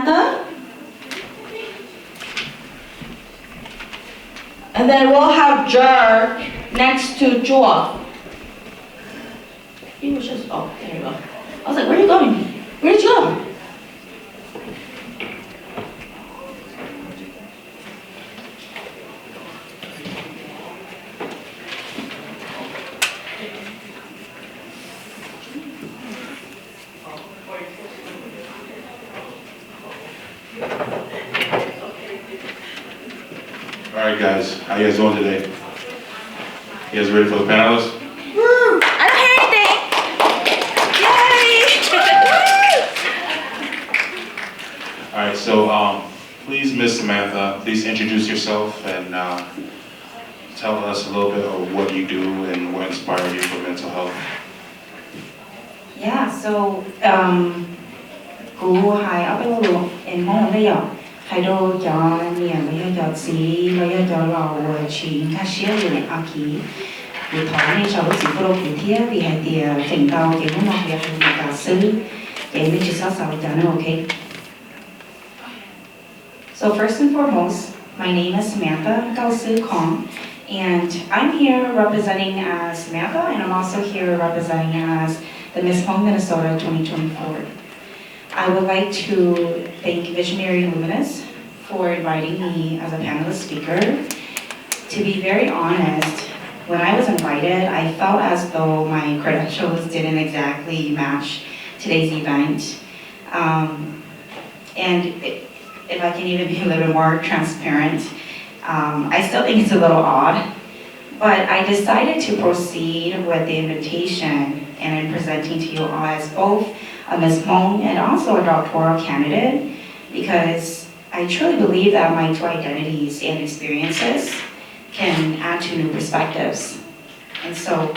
Samantha. And then we'll have Jer next to Jewel. He was just, oh, there you go. I was like, where are you going? Where did you go? All right, guys, how you guys doing today? You guys ready for the panelists? Woo! I don't hear anything. Yay! All right, so please, Miss Samantha, please introduce yourself and tell us a little bit of what you do and what inspired you for mental health. Yeah, so cú hai ở bên luôn em mong bây giờ hai đô cho niệm bây giờ chỉ bây giờ cho lò chỉ cá xía rồi ăn kỹ buổi tối này sau chỉ có đồ cụ thể vì hai tiề chỉnh tàu cái cũng mong việc làm cả sư cái mình chỉ sao sao cho nó okay. So first and foremost, my name is Samantha Cao Sư Kong, and I'm here representing as Samantha, and I'm also here representing as the Miss Home Minnesota 2024. I would like to thank Visionari Luminous for inviting me as a panelist speaker. To be very honest, when I was invited, I felt as though my credentials didn't exactly match today's event. If I can even be a little bit more transparent, I still think it's a little odd, but I decided to proceed with the invitation and in presenting to you all as both a Ms. Hong and also a doctoral candidate, because I truly believe that my two identities and experiences can add to new perspectives. And so,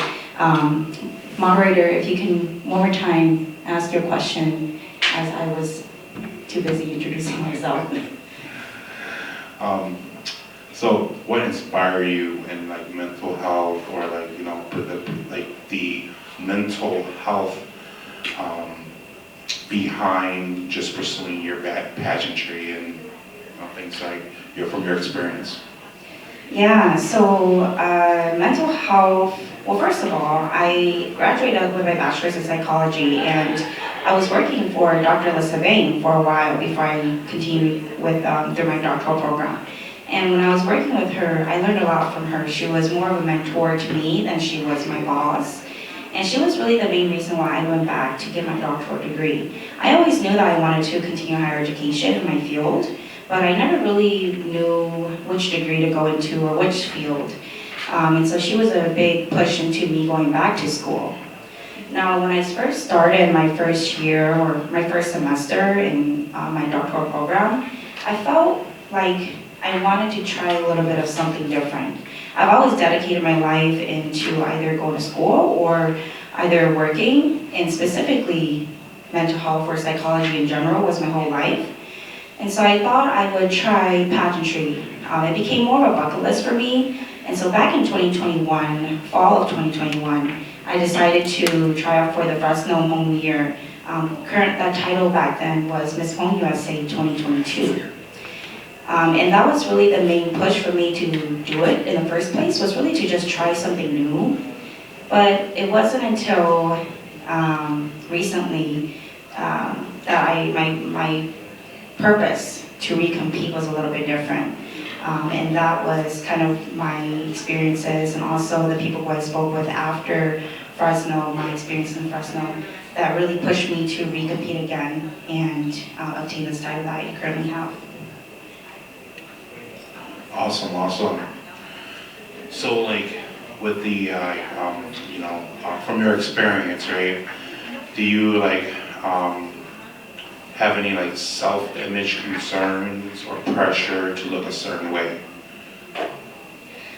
moderator, if you can one more time ask your question, as I was too busy introducing myself. So what inspired you in like mental health, or like, you know, the mental health behind just pursuing your pageantry and, you know, things like from your experience? Yeah, so mental health, well, first of all, I graduated with my bachelor's in psychology, and I was working for Dr. Lisa Bain for a while before I continued with through my doctoral program. And when I was working with her, I learned a lot from her. She was more of a mentor to me than she was my boss. And she was really the main reason why I went back to get my doctoral degree. I always knew that I wanted to continue higher education in my field, but I never really knew which degree to go into or which field. And so she was a big push into me going back to school. Now, when I first started my first year or my first semester in my doctoral program, I felt like I wanted to try a little bit of something different. I've always dedicated my life into either going to school or either working, and specifically mental health or psychology in general was my whole life. And so I thought I would try pageantry. It became more of a bucket list for me. And so back in 2021, fall of 2021, I decided to try out for the Fresno Home Year. That title back then was Miss Home USA 2022. And that was really the main push for me to do it in the first place, was really to just try something new. But it wasn't until recently that my purpose to recompete was a little bit different. And that was kind of my experiences, and also the people who I spoke with after Fresno, my experience in Fresno, that really pushed me to recompete again and obtain this title that I currently have. Awesome, awesome. So like with the, from your experience, right, do you like have any like self-image concerns or pressure to look a certain way?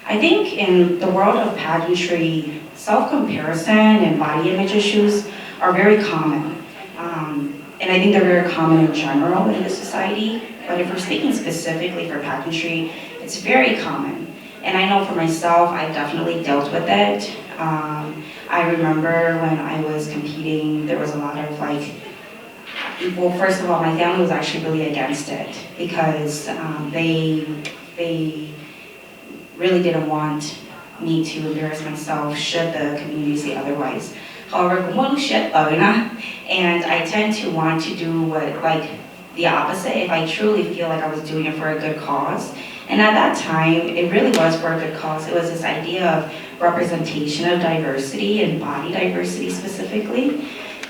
I think in the world of pageantry, self-comparison and body image issues are very common. And I think they're very common in general in this society, but if we're speaking specifically for pageantry, it's very common. And I know for myself, I've definitely dealt with it. I remember when I was competing, there was a lot of like well, first of all, my family was actually really against it because they really didn't want me to embarrass myself should the community say otherwise. However, gumawa siya na, and I tend to want to do what, like, the opposite if I truly feel like I was doing it for a good cause. And at that time, it really was for a good cause. It was this idea of representation of diversity and body diversity specifically.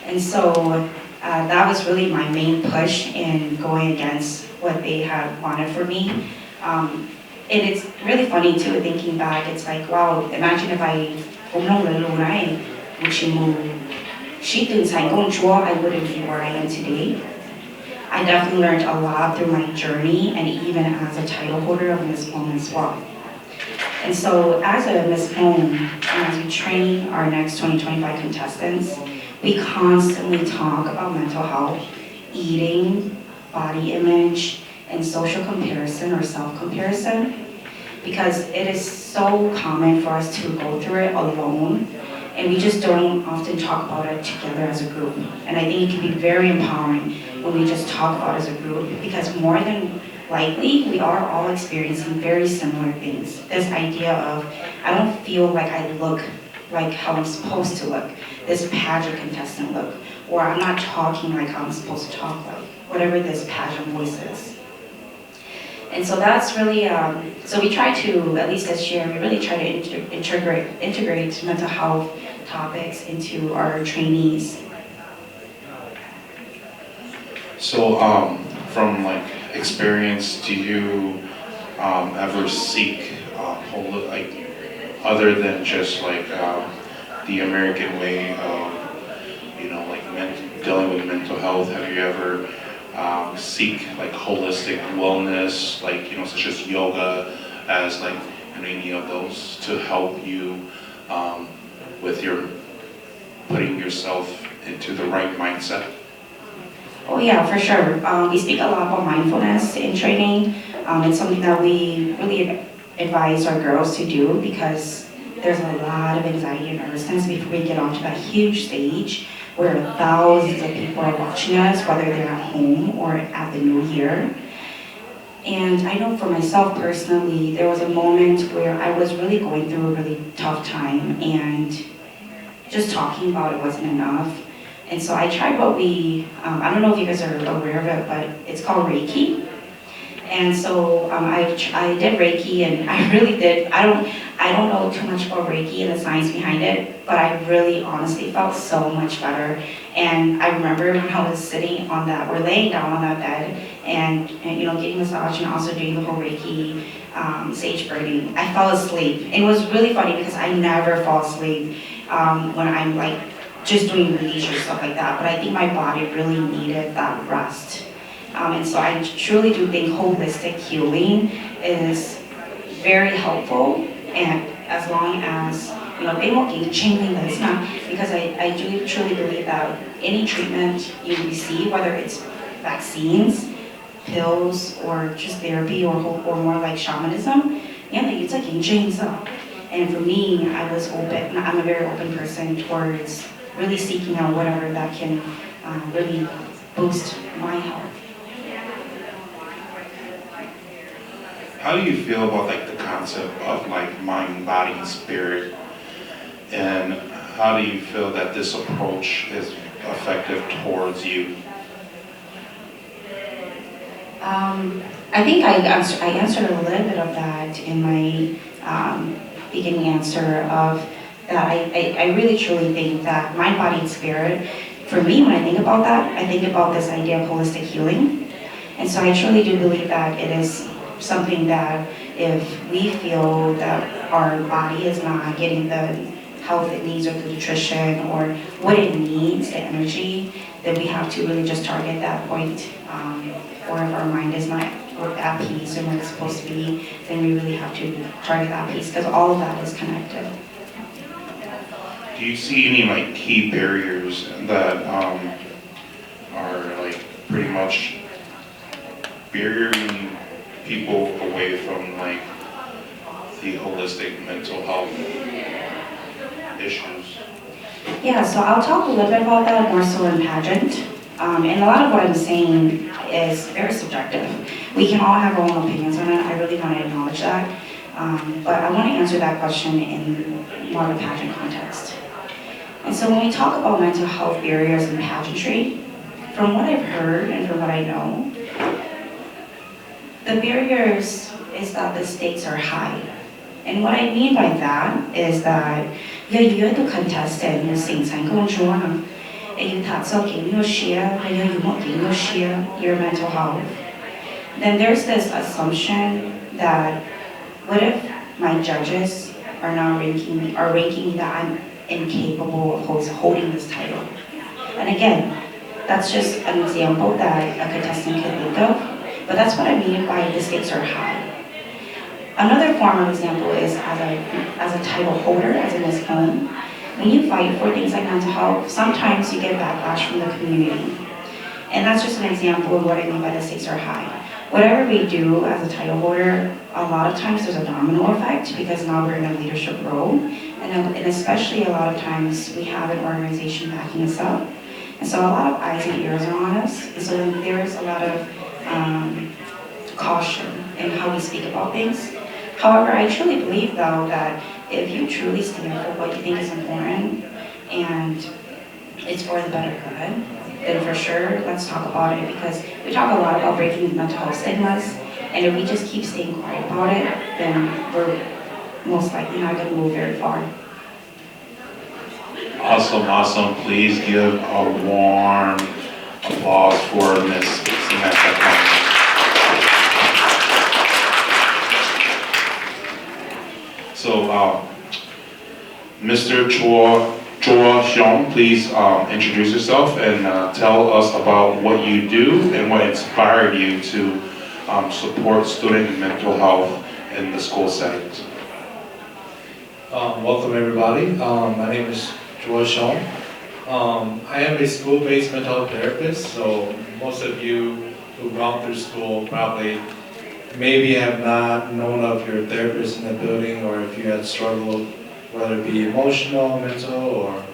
And so that was really my main push in going against what they had wanted for me. And it's really funny too, thinking back, it's like, wow, imagine if I I wouldn't be where I am today. I definitely learned a lot through my journey and even as a title holder of Miss Home as well. And so as a Miss Home, as we train our next 2025 contestants, we constantly talk about mental health, eating, body image, and social comparison or self-comparison, because it is so common for us to go through it alone, and we just don't often talk about it together as a group. And I think it can be very empowering when we just talk about it as a group, because more than likely, we are all experiencing very similar things. This idea of, I don't feel like I look like how I'm supposed to look, this pageant contestant look, or I'm not talking like how I'm supposed to talk like, whatever this pageant voice is. And so that's really, so we try to, at least this year, we really try to integrate mental health topics into our trainees. So, from like experience, do you ever seek like other than just like the American way of like dealing with mental health? Have you ever seek like holistic wellness, like such as yoga, as like any of those to help you with your putting yourself into the right mindset? Oh yeah, for sure. We speak a lot about mindfulness in training. It's something that we really advise our girls to do because there's a lot of anxiety and nervousness before we get onto that huge stage where thousands of people are watching us, whether they're at home or at the new year. And I know for myself personally, there was a moment where I was really going through a really tough time and just talking about it wasn't enough. And so I tried what I don't know if you guys are aware of it, but it's called Reiki. And so I did Reiki, and I really did. I don't know too much about Reiki and the science behind it, but I really honestly felt so much better. And I remember when I was sitting on that, or laying down on that bed, and getting massage and also doing the whole Reiki sage burning, I fell asleep. And it was really funny because I never fall asleep when I'm like just doing leisure stuff like that. But I think my body really needed that rest. And so I truly do think holistic healing is very helpful, and as long as, it's not, because I do truly believe that any treatment you receive, whether it's vaccines, pills, or just therapy, or more like shamanism, it's like and for me, I'm a very open person towards really seeking out whatever that can really boost my health. How do you feel about like the concept of like mind, body, and spirit? And how do you feel that this approach is effective towards you? I think I answered a little bit of that in my beginning answer of that I really truly think that mind, body, and spirit, for me, when I think about that, I think about this idea of holistic healing. And so I truly do believe that it is something that if we feel that our body is not getting the health it needs or the nutrition or what it needs, the energy, then we have to really just target that point. Or if our mind is not at peace and where it's supposed to be, then we really have to target that piece because all of that is connected. Do you see any like key barriers that are like pretty much barriering people away from like the holistic mental health issues? Yeah, so I'll talk a little bit about that more so in pageant. And a lot of what I'm saying is very subjective. We can all have our own opinions on it. I really want to acknowledge that. But I want to answer that question in more of a pageant context. And so when we talk about mental health barriers in pageantry, from what I've heard and from what I know, the barriers is that the stakes are high. And what I mean by that is that you're the contestant, you're saying and you thought so you share, you share your mental health. Then there's this assumption that what if my judges are now ranking me that I'm incapable of holding this title? And again, that's just an example that a contestant can think of, but that's what I mean by the stakes are high. Another form of example is as a title holder, as a Miss Home. When you fight for things like mental health, sometimes you get backlash from the community. And that's just an example of what I mean by the stakes are high. Whatever we do as a title holder, a lot of times there's a domino effect because now we're in a leadership role. And especially a lot of times we have an organization backing us up. And so a lot of eyes and ears are on us. And so there's a lot of caution in how we speak about things. However, I truly believe though that if you truly stand for what you think is important and it's for the better good, then for sure, let's talk about it, because we talk a lot about breaking mental health stigmas, and if we just keep staying quiet about it, then we're most likely not going to move very far. Awesome. Please give a warm applause for Miss Samantha. So, Mr. Chua Xiong, please introduce yourself and tell us about what you do and what inspired you to support student and mental health in the school settings. Welcome everybody. My name is Chua Xiong. I am a school-based mental health therapist, so most of you who've gone through school probably maybe have not known of your therapist in the building, or if you had struggled, whether it be emotional, mental, or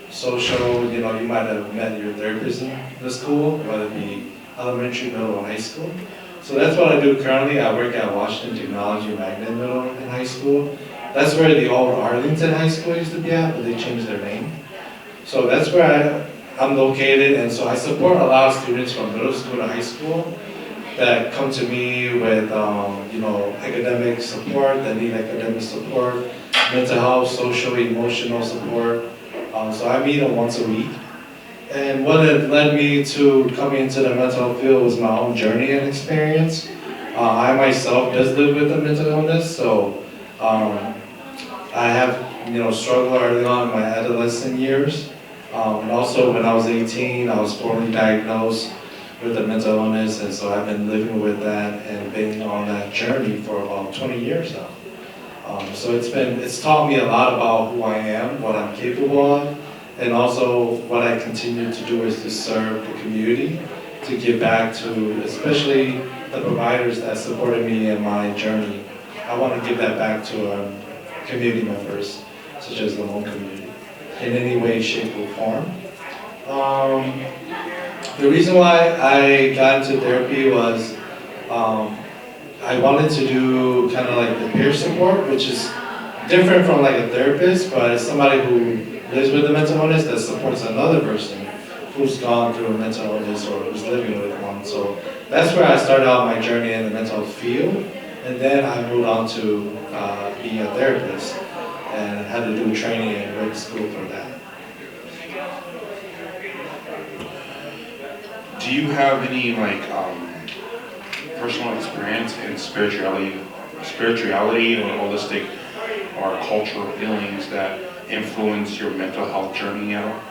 social, you might have met your therapist in the school, whether it be elementary, middle, or high school. So that's what I do currently. I work at Washington Technology Magnet Middle and High School. That's where the old Arlington High School used to be at, but they changed their name. So that's where I'm located, and so I support a lot of students from middle school to high school that come to me with, academic support, that need academic support, mental health, social, emotional support. So I meet them once a week. And what had led me to coming into the mental health field was my own journey and experience. I myself just live with a mental illness, so I have, struggled early on in my adolescent years. And also when I was 18, I was formally diagnosed with a mental illness, and so I've been living with that and been on that journey for about 20 years now. So it's taught me a lot about who I am, what I'm capable of, and also what I continue to do is to serve the community, to give back to especially the providers that supported me in my journey. I want to give that back to community members, such as the Hmong community, in any way, shape, or form. The reason why I got into therapy was I wanted to do kind of like the peer support, which is different from like a therapist, but it's somebody who lives with a mental illness that supports another person who's gone through a mental illness or who's living with one. So that's where I started out my journey in the mental health field, and then I moved on to being a therapist and had to do training and go to school for that. Do you have any personal experience in spirituality or holistic or cultural feelings that influence your mental health journey at all?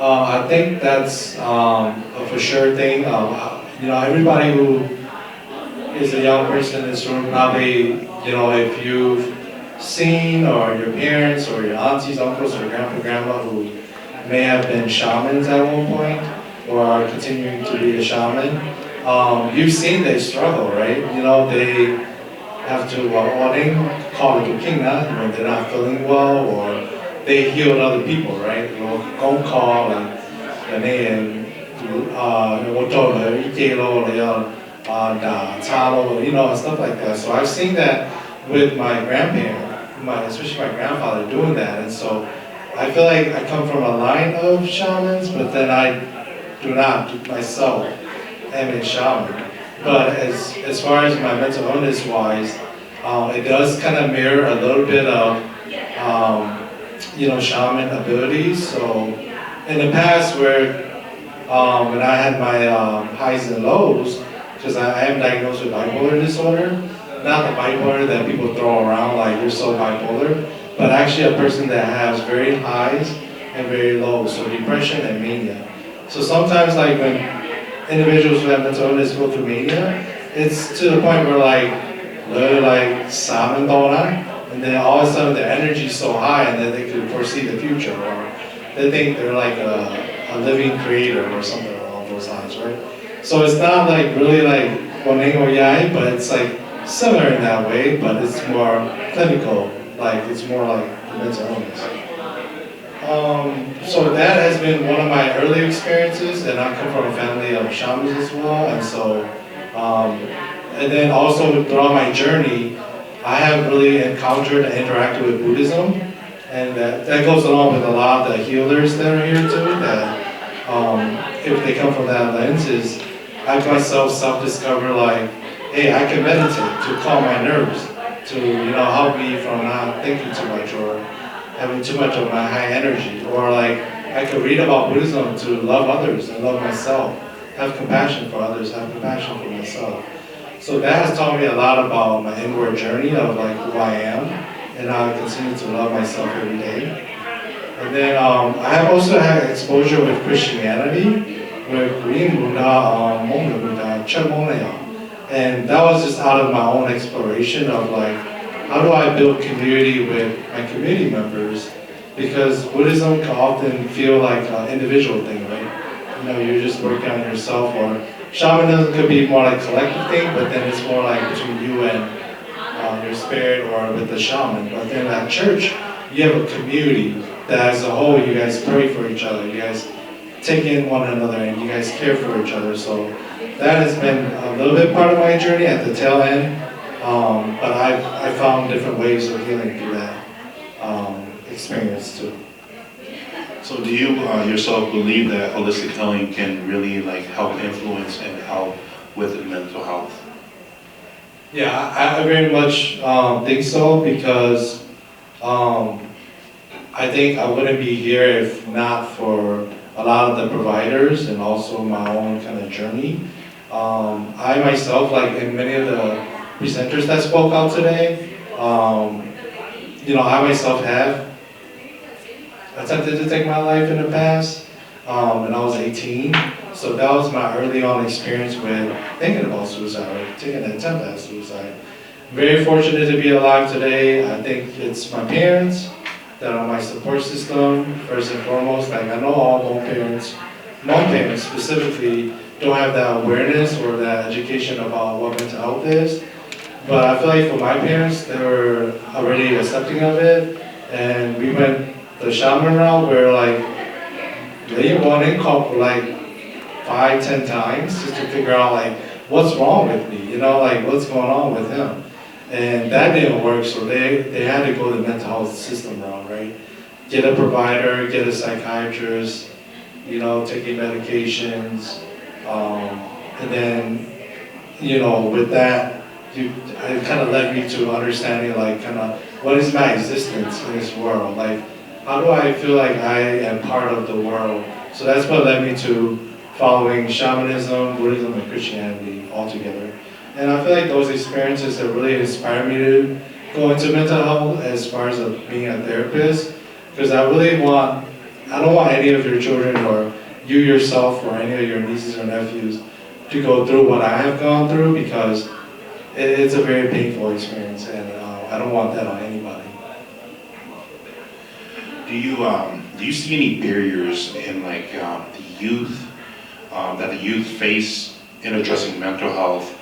I think that's a for sure thing. Everybody who is a young person in this room probably, if you've seen or your parents or your aunties, uncles, or grandma who may have been shamans at one point or are continuing to be a shaman, you've seen they struggle, right? They have to, they call it kukina when they're not feeling well, or they heal other people, right? Gong call and stuff like that. So I've seen that with my grandparent, especially my grandfather doing that. And so I feel like I come from a line of shamans, but then I do not myself am a shaman. But as far as my mental illness wise, it does kind of mirror a little bit of shaman abilities. So in the past where when I had my highs and lows, because I am diagnosed with bipolar disorder, not the bipolar that people throw around like you're so bipolar, but actually a person that has very highs and very lows, so depression and mania. So sometimes like when individuals who have mental illness go through mania, it's to the point where like they're like salmon and then all of a sudden their energy is so high and then they can foresee the future, or they think they're like a living creator or something along those lines, right? So it's not like really like Boneng or Yai, but it's like similar in that way, but it's more clinical, like it's more like mental illness. So that has been one of my early experiences, and I come from a family of shamans as well, and so, and then also throughout my journey, I have really encountered and interacted with Buddhism, and that goes along with a lot of the healers that are here too, that if they come from that lens, is I myself self-discover like, hey, I can meditate to calm my nerves, to help me from not thinking too much or having too much of my high energy, or like I could read about Buddhism to love others and love myself, have compassion for others, have compassion for myself. So that has taught me a lot about my inward journey of like who I am, and how I continue to love myself every day. And then I have also had exposure with Christianity, with Korean Buddha, Hmong Buddha, Chön Moneo. And that was just out of my own exploration of like, how do I build community with my community members? Because Buddhism can often feel like an individual thing, right? You're just working on yourself, or shamanism could be more like a collective thing, but then it's more like between you and your spirit or with the shaman. But then at church, you have a community that as a whole, you guys pray for each other, you guys take in one another, and you guys care for each other. So that has been a little bit part of my journey at the tail end, but I found different ways of healing through that experience too. So do you yourself believe that holistic healing can really like help influence and help with mental health? Yeah, I very much think so, because I think I wouldn't be here if not for a lot of the providers and also my own kind of journey. I myself, like in many of the presenters that spoke out today, I myself have attempted to take my life in the past when I was 18. So that was my early on experience with thinking about suicide, or taking an attempt at suicide. Very fortunate to be alive today. I think it's my parents that are my support system, first and foremost. Like I know all Hmong parents specifically don't have that awareness or that education about what mental health is. But I feel like for my parents, they were already accepting of it, and we went the shaman route where like they went in couple like 5-10 times just to figure out like what's wrong with me, like what's going on with him. And that didn't work, so they had to go the mental health system route, right? Get a provider, get a psychiatrist, taking medications, and then, with that, it kind of led me to understanding like kind of what is my existence in this world? Like, how do I feel like I am part of the world? So that's what led me to following shamanism, Buddhism, and Christianity all together. And I feel like those experiences have really inspired me to go into mental health as far as being a therapist, because I don't want any of your children or you yourself or any of your nieces or nephews to go through what I have gone through, because it's a very painful experience, and I don't want that on anybody. Do you see any barriers in like the youth that the youth face in addressing mental health,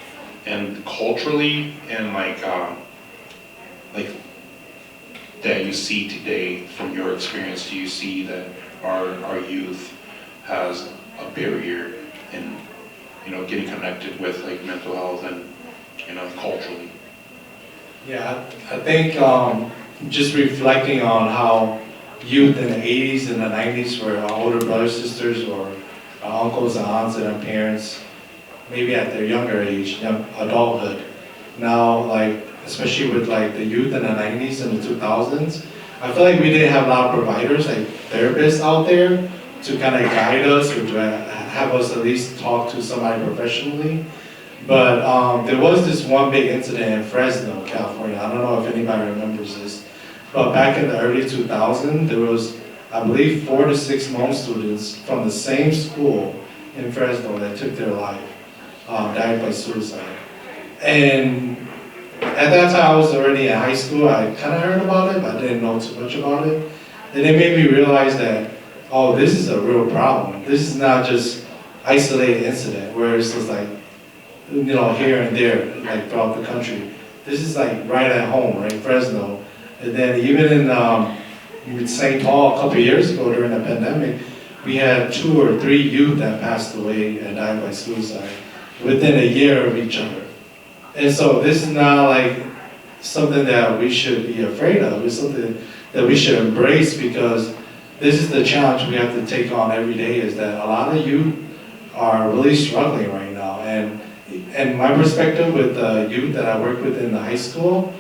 and culturally, and like that you see today from your experience? Do you see that our youth has a barrier in, getting connected with like mental health and, culturally? Yeah, I think just reflecting on how youth in the 80s and the 90s were our older brothers, sisters, or our uncles and aunts and our parents, maybe at their younger age, adulthood. Now, like, especially with like the youth in the 90s and the 2000s, I feel like we didn't have a lot of providers, like therapists out there to kind of guide us or to have us at least talk to somebody professionally. But there was this one big incident in Fresno, California. I don't know if anybody remembers this. But back in the early 2000s, there was, I believe, 4 to 6 Hmong students from the same school in Fresno that took their life, died by suicide. And at that time, I was already in high school. I kind of heard about it, but I didn't know too much about it. And it made me realize that, oh, this is a real problem. This is not just isolated incident where it's just like, here and there, like throughout the country. This is like right at home, right, Fresno. And then even in St. Paul a couple of years ago during the pandemic, we had 2 or 3 youth that passed away and died by suicide within a year of each other. And so this is not like something that we should be afraid of. It's something that we should embrace, because this is the challenge we have to take on every day, is that a lot of youth are really struggling right now. And my perspective with the youth that I work with in the high school,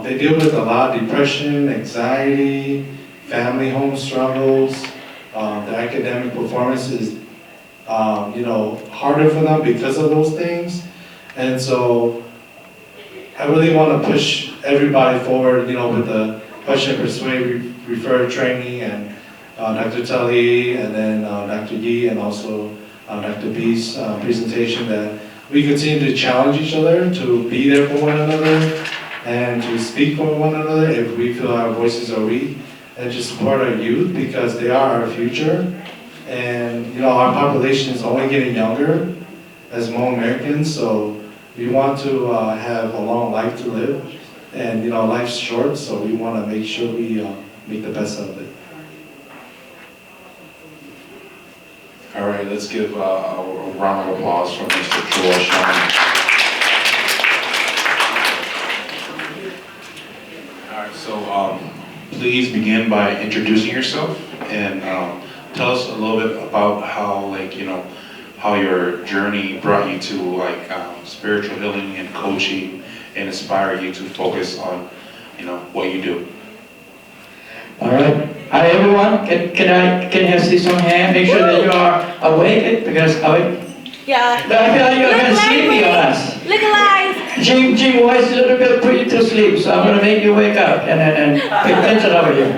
they deal with a lot of depression, anxiety, family home struggles. Their academic performance is, harder for them because of those things. And so I really want to push everybody forward, with the question, persuade, refer training, and Dr. Tully, and then Dr. Yi, and also Dr. B's presentation, that we continue to challenge each other to be there for one another and to speak for one another if we feel our voices are weak, and to support our youth, because they are our future. And our population is only getting younger as Hmong Americans, so we want to have a long life to live, and life's short, so we want to make sure we make the best of it. All right, let's give a round of applause for Mr. George. All right, so please begin by introducing yourself and tell us a little bit about how, how your journey brought you to spiritual healing and coaching, and inspire you to focus on, what you do. All right. Hi everyone. Can I see some hand? Make sure that you are awake, because Yeah. I feel like you're kind of sleepy on us. Look alive. Jim voice is a little bit put you to sleep, so I'm gonna make you wake up and pay attention over here.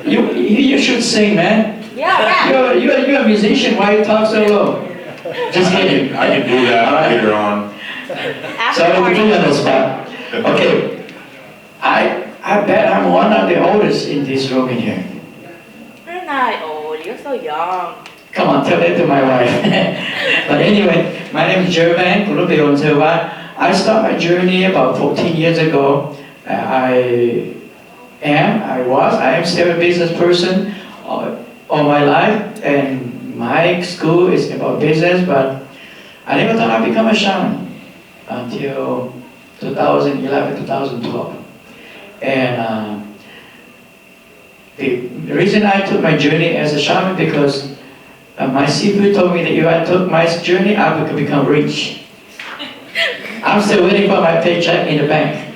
You should sing, man. Yeah. You're a musician. Why you talk so low? Just kidding. I can do that All right. later on. So I'm put you on the spot. Okay. I bet I'm one of the oldest in this room in here. You're not old. You're so young. Come on, tell that to my wife. But anyway, my name is Jervan Kulubeonsewa. I started my journey about 14 years ago. I am still a business person all my life, and my school is about business, but I never thought I'd become a shaman until 2011, 2012. And the reason I took my journey as a shaman, because my Sifu told me that if I took my journey, I would become rich. I'm still waiting for my paycheck in the bank,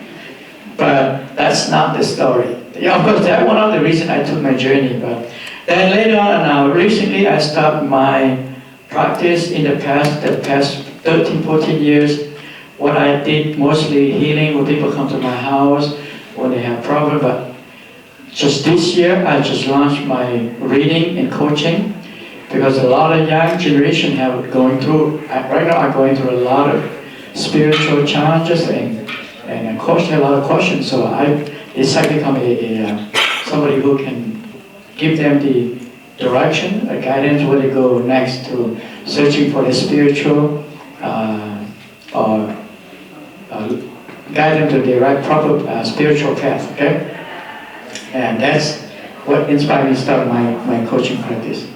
but that's not the story. Yeah, of course, that's one of the reasons I took my journey. But then later on, recently I stopped my practice in the past 13, 14 years. What I did mostly healing when people come to my house when they have problems. But just this year, I just launched my reading and coaching, because a lot of young generation right now are going through a lot of spiritual challenges and a lot of questions. So I decided to become somebody who can give them the direction, a guidance where they go next to searching for the spiritual, or guide them to the right proper spiritual path. Okay, and that's what inspired me to start my coaching practice.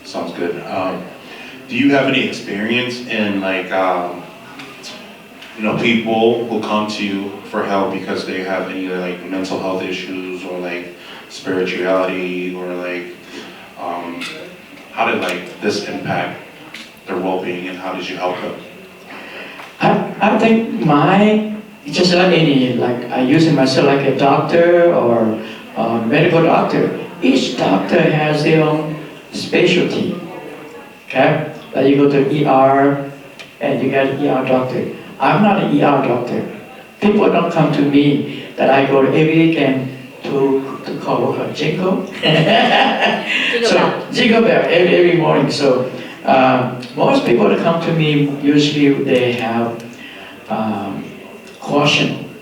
Sounds good. do you have any experience in like, people who come to you for help because they have any like mental health issues or like spirituality or like, how did like this impact their well-being and how did you help them? I think just like any, like I use it myself like a doctor or a medical doctor. Each doctor has their own specialty. Okay? Like you go to ER and you get an ER doctor. I'm not an ER doctor. People don't come to me that I go every weekend to call her Jingle. Jingle bell every morning. So most people that come to me usually they have caution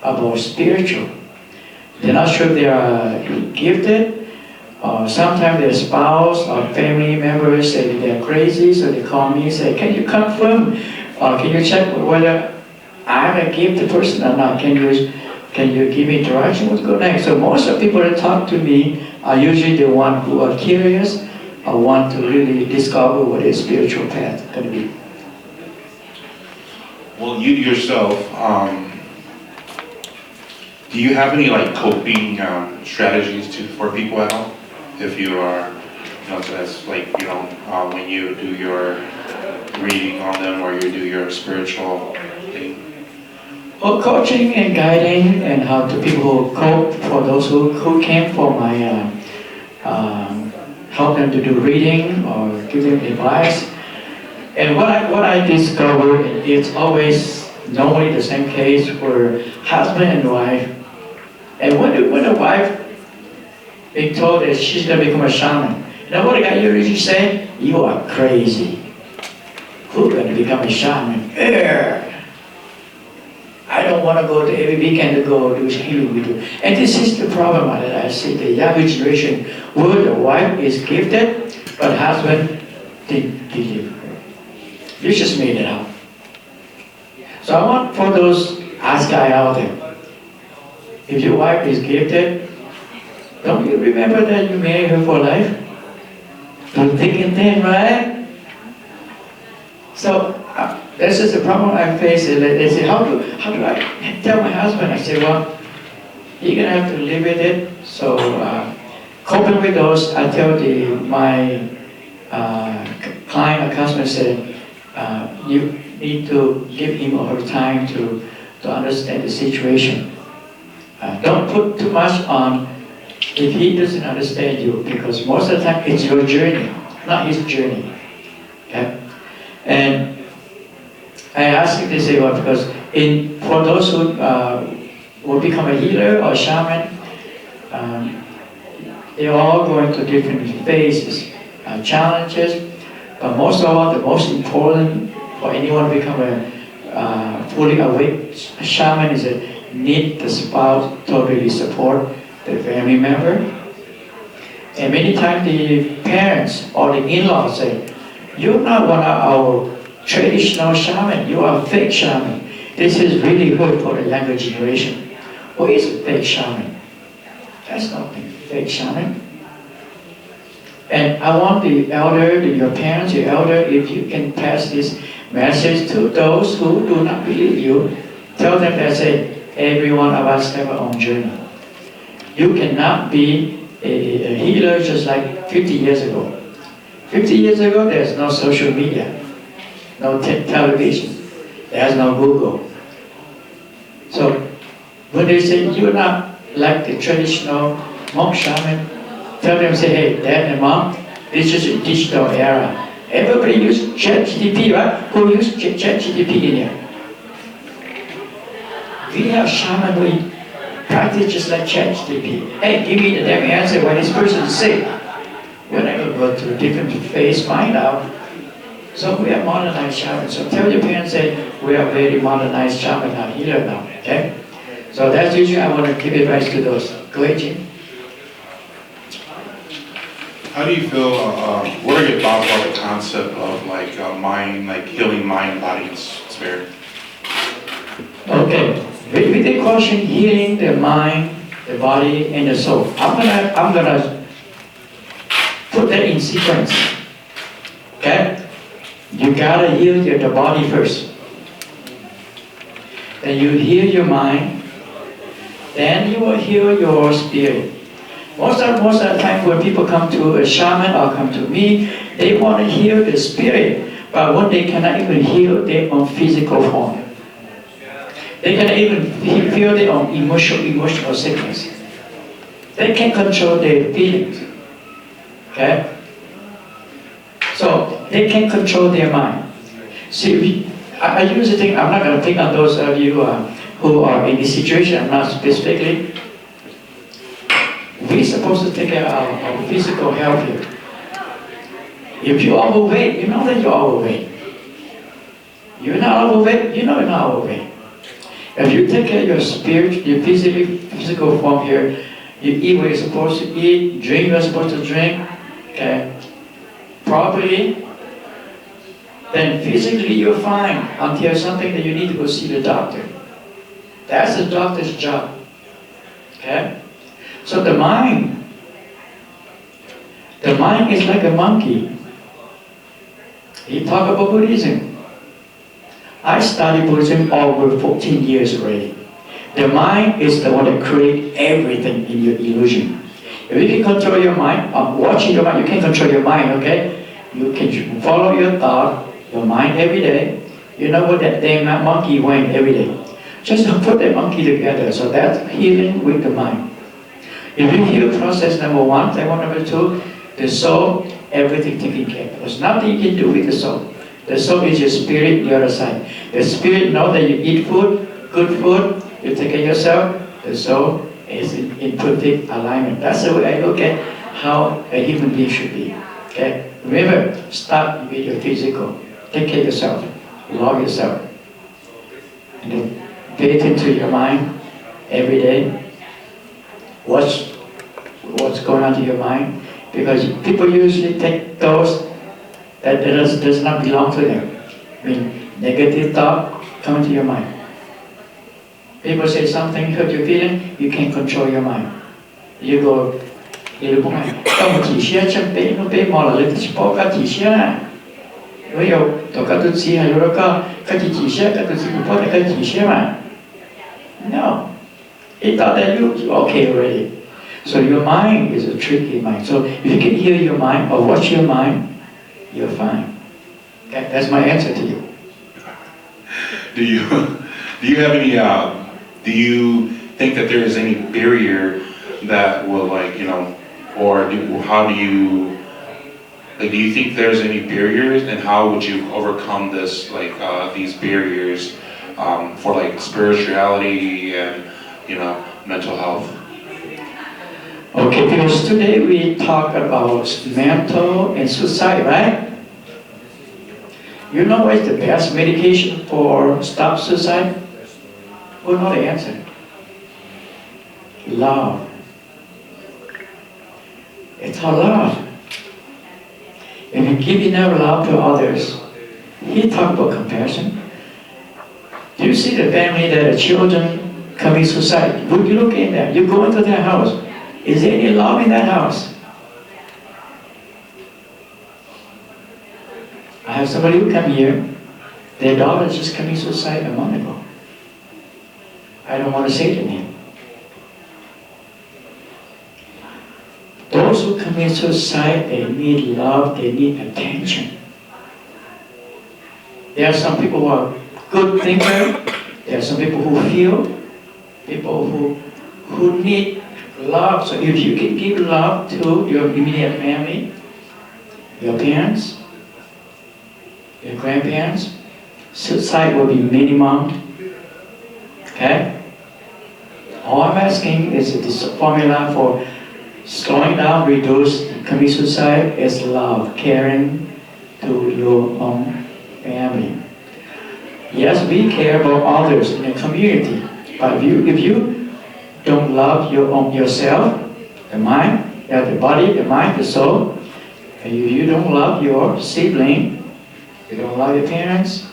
about spiritual. They're not sure they are gifted. Sometimes their spouse or family members say they're crazy, so they call me and say, "Can you confirm? Can you check whether I'm a gifted person or not? Can you give me direction what to go next?" So most of the people that talk to me are usually the ones who are curious or want to really discover what their spiritual path is going to be. Well, you yourself, do you have any like coping strategies for people at home? If you are, so that's like, when you do your reading on them or you do your spiritual thing? Well, coaching and guiding and how to people who cope for those who came for my help them to do reading or give them advice. And what I discovered, it's always normally the same case for husband and wife. And when the wife being told that she's going to become a shaman, you know what the guy usually say? "You are crazy. Who's going to become a shaman? I don't want to go to every weekend to go do healing with you." And this is the problem that I see the younger generation, where the wife is gifted, but husband didn't believe her. You just made it up. So I want for those us guys out there, if your wife is gifted, don't you remember that you married her for life? Don't think and then, right? So this is the problem I face. They say, how do I tell my husband? I say, well, you're gonna have to live with it. So coping with those, I tell my client or customer, say, you need to give him or her time to understand the situation. Don't put too much on if he doesn't understand you, because most of the time it's your journey, not his journey. Okay? And I ask if they say, well, because for those who will become a healer or shaman, they're all going to different phases, challenges, but most of all, the most important for anyone to become a fully awake shaman is that need the spouse totally support the family member. And many times the parents or the in-laws say, "You're not one of our traditional shaman, you are a fake shaman." This is really good for the younger generation. Who is a fake shaman? That's not a fake shaman. And I want the elder, your parents, your elder, if you can pass this message to those who do not believe you, tell them that say, every one of us have our own journey. You cannot be a healer just like 50 years ago. 50 years ago, there's no social media, no television, there's no Google. So when they say you're not like the traditional monk shaman, tell them, say, hey, dad and mom, this is a digital era. Everybody use ChatGPT, right? Who use ChatGPT in here? We have shaman, we practice just like ChatGPT. Hey, give me the damn answer when this person is sick. We're not going to go to a different phase, find out. So we are modernized shaman. So tell your parents that we are very modernized shaman now, healer now, okay? So that's usually I want to give advice to those. Go ahead, Jim. How do you feel, what are your thoughts about the concept of like mind, like healing mind, body, and spirit? Okay, with the question healing the mind, the body, and the soul, I'm gonna put that in sequence. Okay, You gotta heal the body first. Then you heal your mind. Then you will heal your spirit. Most of the time when people come to a shaman or come to me, they want to heal the spirit, but when they cannot even heal their own physical form. They cannot even feel their own emotional sickness. They can't control their feelings. Okay? So they can control their mind. See, I usually think, I'm not going to pick on those of you who are in this situation, I'm not specifically. We're supposed to take care of our physical health here. If you're overweight, you know that you're overweight. You're not overweight, you know you're not overweight. If you take care of your spirit, your physical form here, you eat what you're supposed to eat, drink what you're supposed to drink, okay, properly, then physically you're fine until something that you need to go see the doctor. That's the doctor's job. Okay? So the mind is like a monkey. He talk about Buddhism. I studied Buddhism over 14 years already. The mind is the one that creates everything in your illusion. If you can control your mind, watching your mind, you can control your mind, okay? You can follow your thought, your mind every day. You know what that damn monkey went every day. Just put that monkey together. So that's healing with the mind. If you heal process number 1, number 2, the soul, everything taken care of. There's nothing you can do with the soul. The soul is your spirit, the other side. The spirit knows that you eat food, good food, you take care of yourself. The soul is in perfect alignment. That's the way I look at how a human being should be. Okay? Remember, start with your physical. Take care of yourself. Love yourself. And then pay attention to your mind every day. Watch what's going on to your mind. Because people usually take those that does not belong to them. I mean, negative thought come to your mind. People say something hurt your feeling, you can't control your mind. You go, you look at nó bé mò là lên tới bỏ cái chỉ xe à. Ví dụ, tôi có tôi chỉ hay rồi có cái chỉ xe, cái tôi chỉ bỏ cái chỉ xe mà. No, he thought that you're okay already. So your mind is a tricky mind. So if you can hear your mind or watch your mind, you're fine. Okay, that's my answer to you. Do you have any? Do you think that there is any barrier that will, like, you know, or how do you, like, do you think there's any barriers, and how would you overcome this, like, these barriers for, like, spirituality and, you know, mental health? Okay, because today we talk about mental and suicide, right? You know what is the best medication for stop suicide? Who know the answer? Love. It's all love. If you give enough love to others, he talked about compassion. Do you see the family that the children commit suicide? Would you look in there? You go into their house. Is there any love in that house? I have somebody who come here, their daughter just committed suicide a month ago. I don't want to say the name. Those who commit suicide, they need love, they need attention. There are some people who are good thinkers, there are some people who feel, people who need love. So if you can give love to your immediate family, your parents, your grandparents, suicide will be minimum. Okay? All I'm asking is this formula for slowing down, reduce, commit suicide is love, caring to your own family. Yes, we care about others in the community, but if you don't love yourself, the mind, the body, the mind, the soul, and if you don't love your sibling, you don't love your parents,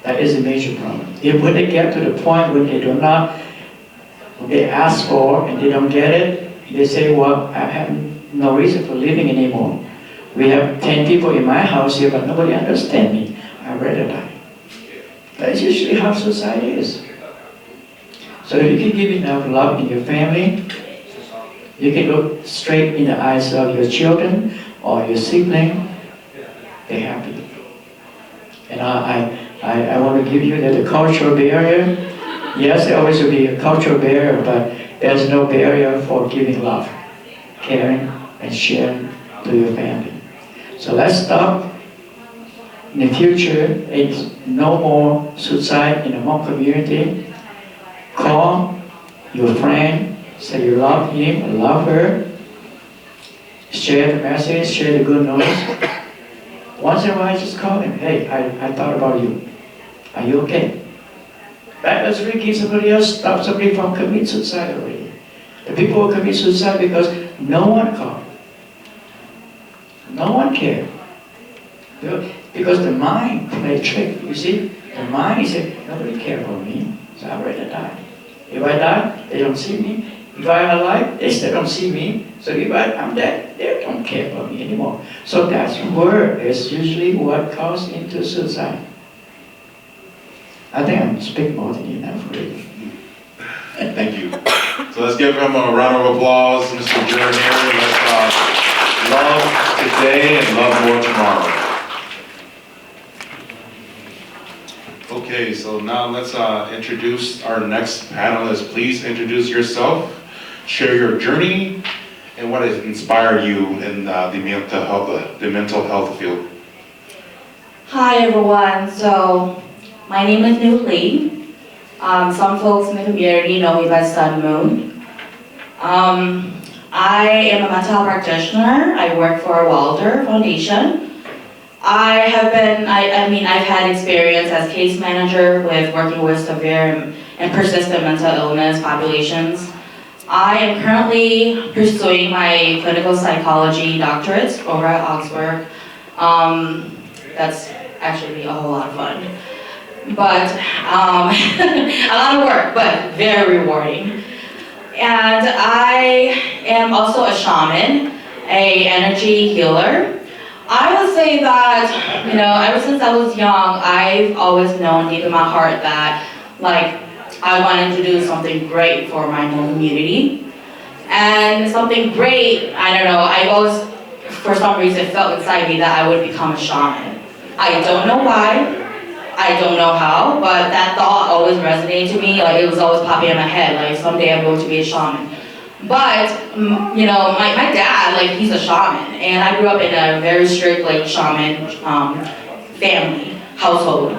that is a major problem. If when they get to the point when they do not, when they ask for and they don't get it, they say, well, I have no reason for living anymore. We have 10 people in my house here, but nobody understands me. I'd rather die. That's usually how society is. So if you can give enough love in your family, you can look straight in the eyes of your children or your sibling, they're happy. And I want to give you that the cultural barrier, yes, there always will be a cultural barrier, but there's no barrier for giving love, caring, and sharing to your family. So let's stop. In the future, it's no more suicide in the Hmong community. Call your friend, say you love him, love her. Share the message, share the good news. Once in a while, just call him. Hey, I thought about you. Are you okay? That doesn't really keep somebody else, stop somebody from committing suicide already. The people who commit suicide because no one called. No one cared. Because the mind play trick, you see? The mind is nobody cares about me, so I'd rather die. If I die, they don't see me. If I'm alive, they still don't see me. So if I'm dead, they don't care about me anymore. So that's word is usually what causes into suicide. I think I'm speaking more than enough, really. Thank you. So let's give him a round of applause, Mr. Visionari. Let's love today and love more tomorrow. Okay, so now let's introduce our next panelist. Please introduce yourself, share your journey, and what has inspired you in the mental health field. Hi everyone, so my name is New Lee. Some folks in the community know me by Sun Moon. I am a mental health practitioner. I work for Wilder Foundation. I've had experience as case manager with working with severe and persistent mental illness populations. I am currently pursuing my clinical psychology doctorate over at Augsburg. That's actually a whole lot of fun. But a lot of work, but very rewarding. And I am also a shaman, an energy healer. I would say that, ever since I was young, I've always known deep in my heart that, I wanted to do something great for my Hmong community. And something great, I always, for some reason, felt inside me that I would become a shaman. I don't know why, I don't know how, but that thought always resonated to me, it was always popping in my head, someday I'm going to be a shaman. But, my dad, he's a shaman, and I grew up in a very strict, shaman family, household.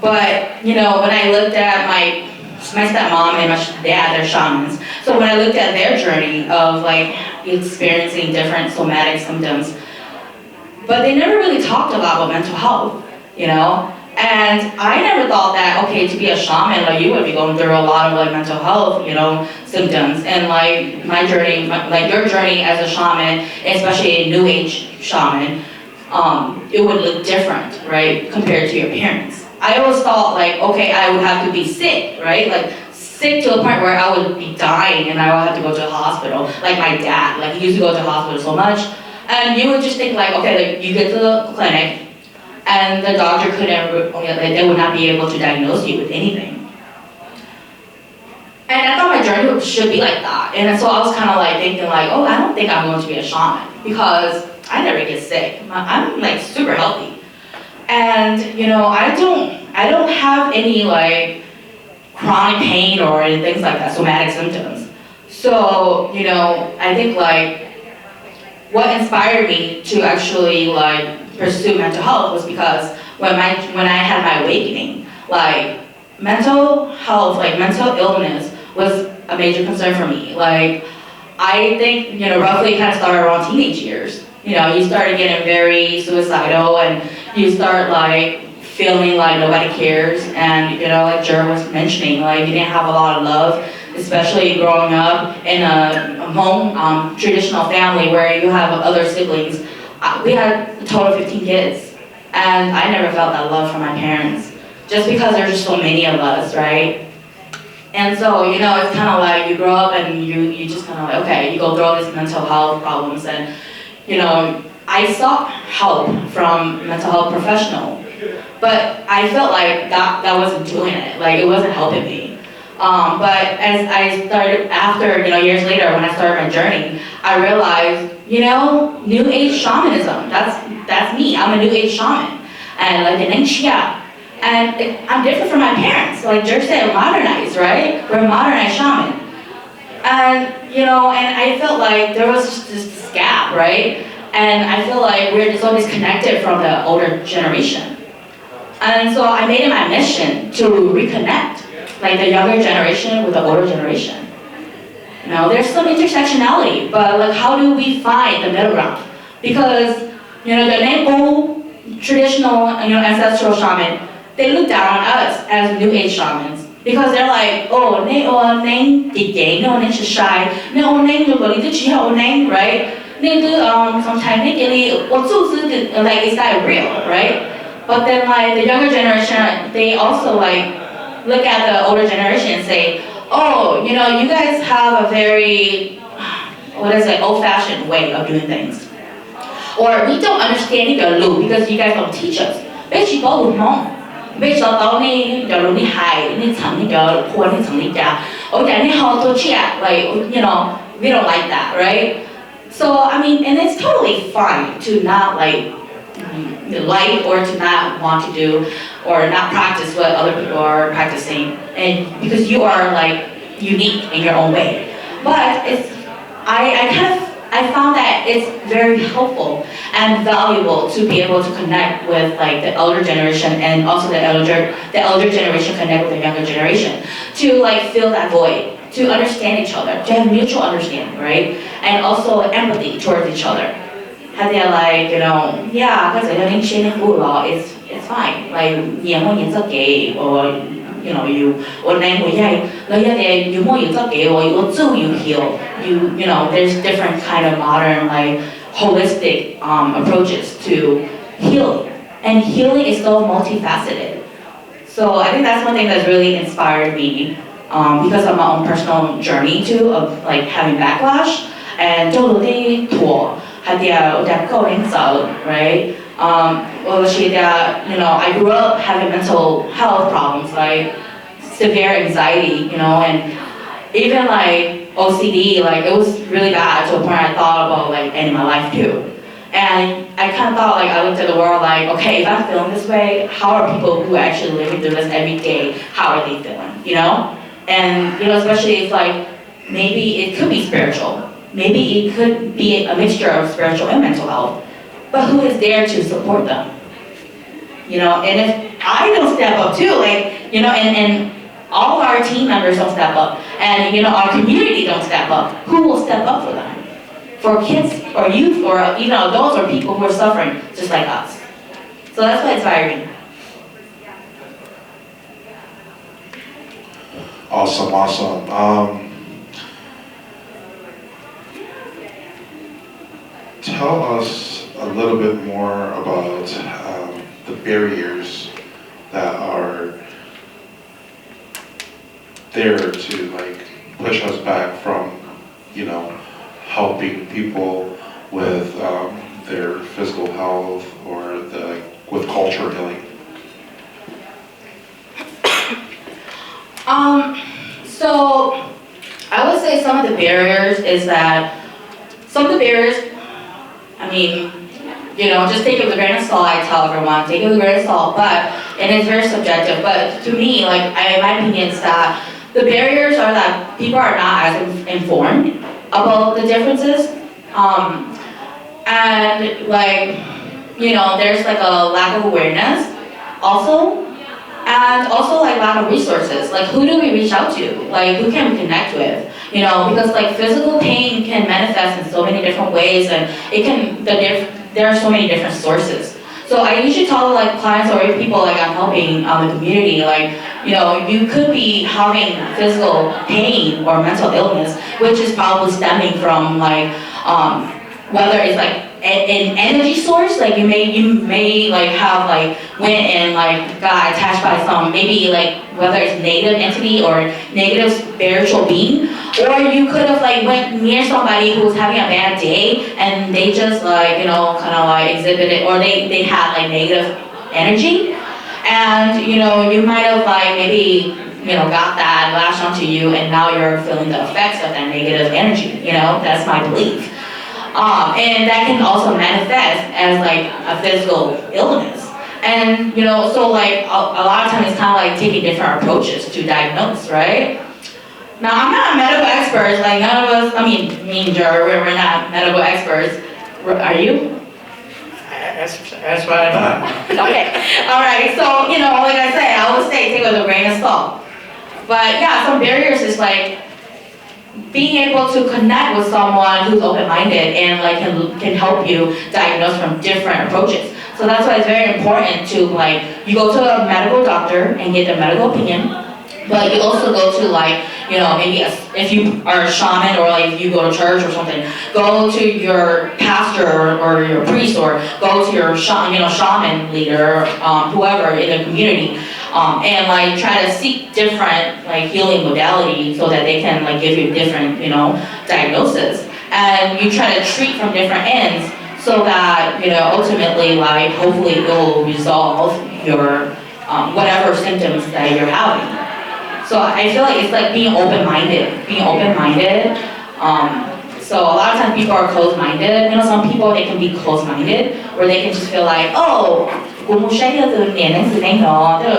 But, when I looked at my stepmom and my dad, they're shamans. So when I looked at their journey of, experiencing different somatic symptoms, but they never really talked a lot about mental health, And I never thought that, okay, to be a shaman, you would be going through a lot of mental health, symptoms. And my journey, your journey as a shaman, especially a new age shaman, it would look different, right, compared to your parents. I always thought okay, I would have to be sick, right? Sick to the point where I would be dying and I would have to go to the hospital. Like my dad, he used to go to the hospital so much. And you would just think okay, you get to the clinic, and the doctor they would not be able to diagnose you with anything. And I thought my journey should be like that. And so I was kind of thinking oh, I don't think I'm going to be a shaman because I never get sick. I'm super healthy. And I don't have any chronic pain or things like that, somatic symptoms. So, I think what inspired me to actually pursue mental health was because when I had my awakening, mental health, mental illness was a major concern for me. I think, roughly kind of started around teenage years. You started getting very suicidal and you start feeling nobody cares. And, like Jer was mentioning, you didn't have a lot of love, especially growing up in a Hmong traditional family where you have other siblings. We had a total of 15 kids, and I never felt that love from my parents, just because there's just so many of us, right? And so, it's kind of you grow up and you just kind of okay, you go through all these mental health problems and, I sought help from mental health professional, but I felt like that wasn't doing it. Like it wasn't helping me. But as I started after, years later when I started my journey, I realized, New Age shamanism. That's me. I'm a New Age shaman, and like the Ningxia. And I'm different from my parents. Like George said, modernized, right? We're a modernized shaman. And, and I felt like there was just this gap, right? And I feel like we're so disconnected from the older generation. And so I made it my mission to reconnect, like the younger generation with the older generation. There's some intersectionality, but like how do we find the middle ground? Because, the Name traditional, ancestral shaman, they look down on us as New Age shamans because they're like, oh, name gay, no name shy, no name name, right? Sometimes like is that real, right? But then like the younger generation, they also like look at the older generation and say, oh, you guys have a very, old-fashioned way of doing things. Or we don't understand your loop because you guys don't teach us. We don't like that, right? So, and it's totally fine to not like or to not want to do or not practice what other people are practicing, and because you are like unique in your own way. But I found that it's very helpful and valuable to be able to connect with like the elder generation, and also the elder generation connect with the younger generation to like fill that void, to understand each other, to have mutual understanding, right? And also empathy towards each other. How they're like, because I don't think it's fine. Like, gay, or or you heal. There's different kind of modern, like, holistic approaches to healing. And healing is so multifaceted. So I think that's one thing that's really inspired me because of my own personal journey too, of like having backlash and totally right? I grew up having mental health problems, like severe anxiety, and even like OCD, like it was really bad to a point I thought about like ending my life too. And I kind of thought, like, I looked at the world like, okay, if I'm feeling this way, how are people who are actually living through this every day, how are they feeling, And, especially if like, maybe it could be spiritual. Maybe it could be a mixture of spiritual and mental health. But who is there to support them? And if I don't step up too, like, and all of our team members don't step up, and, our community don't step up, who will step up for them? For kids or youth or adults or people who are suffering just like us. So that's what inspired me. Awesome. Tell us a little bit more about the barriers that are there to like push us back from, helping people with their physical health or with culture healing. So I would say some of the barriers is that just take it with a grain of salt. I tell everyone, take it with a grain of salt, and it's very subjective. But to me, like, my opinion is that the barriers are that people are not as informed about the differences, and like, there's like a lack of awareness, also, and also like lack of resources. Like, who do we reach out to? Like, who can we connect with? Because like physical pain can manifest in so many different ways, and there are so many different sources. So I usually tell like clients or people like I'm helping the community, like, you could be having physical pain or mental illness, which is probably stemming from like, whether it's like an energy source, like you may like have like went and like got attached by some, maybe like whether it's negative entity or negative spiritual being, Or you could have like went near somebody who was having a bad day and they just like, you know, kind of like exhibited, or they had like negative energy. And, you know, you might have like maybe, you know, got that lashed onto you and now you're feeling the effects of that negative energy, you know, that's my belief. And that can also manifest as like a physical illness. And, you know, so like a lot of times it's kind of like taking different approaches to diagnose, right? Now, I'm not a medical expert, like none of us, I mean, me and Jer, we're not medical experts. Are you? That's why I'm not. Okay, all right, so, you know, like I say, I always say take it with a grain of salt. But yeah, some barriers is like being able to connect with someone who's open-minded and like can help you diagnose from different approaches. So that's why it's very important to like, you go to a medical doctor and get their medical opinion, but you also go to like, you know, maybe if you are a shaman or like you go to church or something, go to your pastor or your priest or go to your shaman leader, whoever in the community, and like try to seek different like healing modalities so that they can like give you different, you know, diagnosis. And you try to treat from different ends so that, you know, ultimately like hopefully it will resolve your whatever symptoms that you're having. So I feel like it's like being open-minded. So a lot of times people are closed-minded. You know, some people, they can be closed-minded, where they can just feel like, oh, 我冇寫嘅就年齡是點樣，都有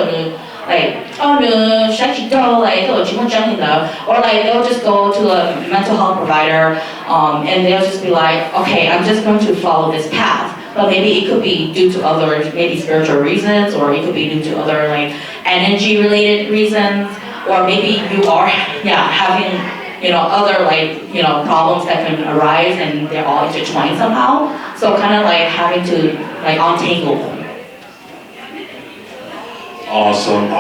like, oh no, 寫幾多 like 都有全部講你的, or like they'll just go to a mental health provider, and they'll just be like, okay, I'm just going to follow this path. But maybe it could be due to other, maybe spiritual reasons, or it could be due to other like energy-related reasons. Or maybe you are, having, you know, other like, you know, problems that can arise and they're all intertwined somehow. So kind of like having to like untangle them. Awesome.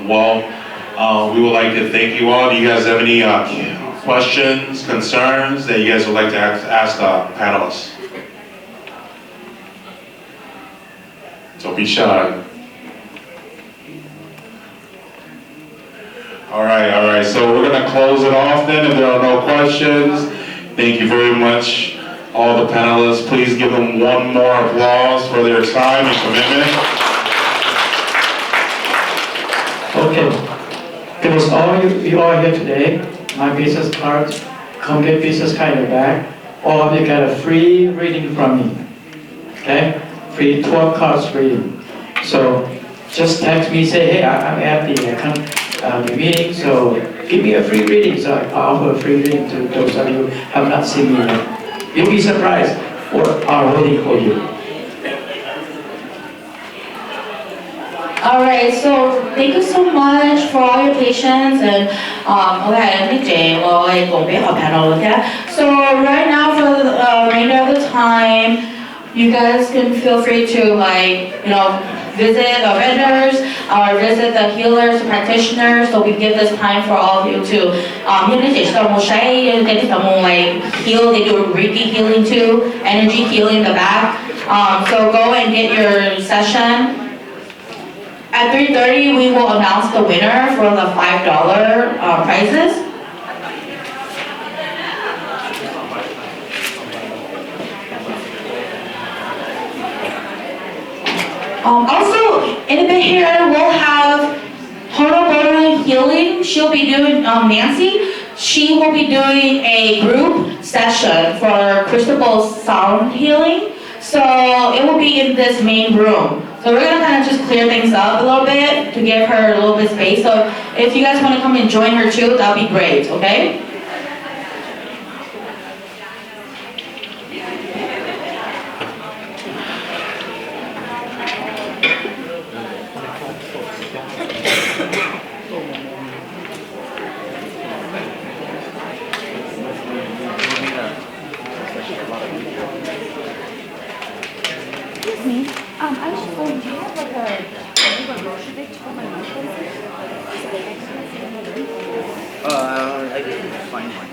Well, we would like to thank you all. Do you guys have any questions, concerns that you guys would like to ask the panelists? Don't be shy. All right. So we're gonna close it off then if there are no questions. Thank you very much, all the panelists. Please give them one more applause for their time and commitment. Okay. Because all you all here today, my business card, complete business card in the back, all of you got a free reading from me. Okay? Free 12 cards reading. So just text me, say, hey, I'm at the meeting, so give me a free reading. So I offer a free reading to those of you who have not seen me yet. You'll be surprised what are waiting for you. All right, so thank you so much for all your patience and So right now for the remainder of the time, you guys can feel free to visit the vendors or visit the healers, practitioners. So we give this time for all of you to heal. They do Reiki healing too, energy healing in the back. So go and get your session. At 3:30, we will announce the winner for the $5 prizes. Also, in a bit here, we'll have Honobono Healing. She'll be doing, Nancy, she will be doing a group session for crystal sound healing. So it will be in this main room. So we're gonna kind of just clear things up a little bit to give her a little bit of space. So if you guys want to come and join her too, that'll be great, okay? I was just wondering, do you have like a grocery bag to put my lunch in? I didn't find one.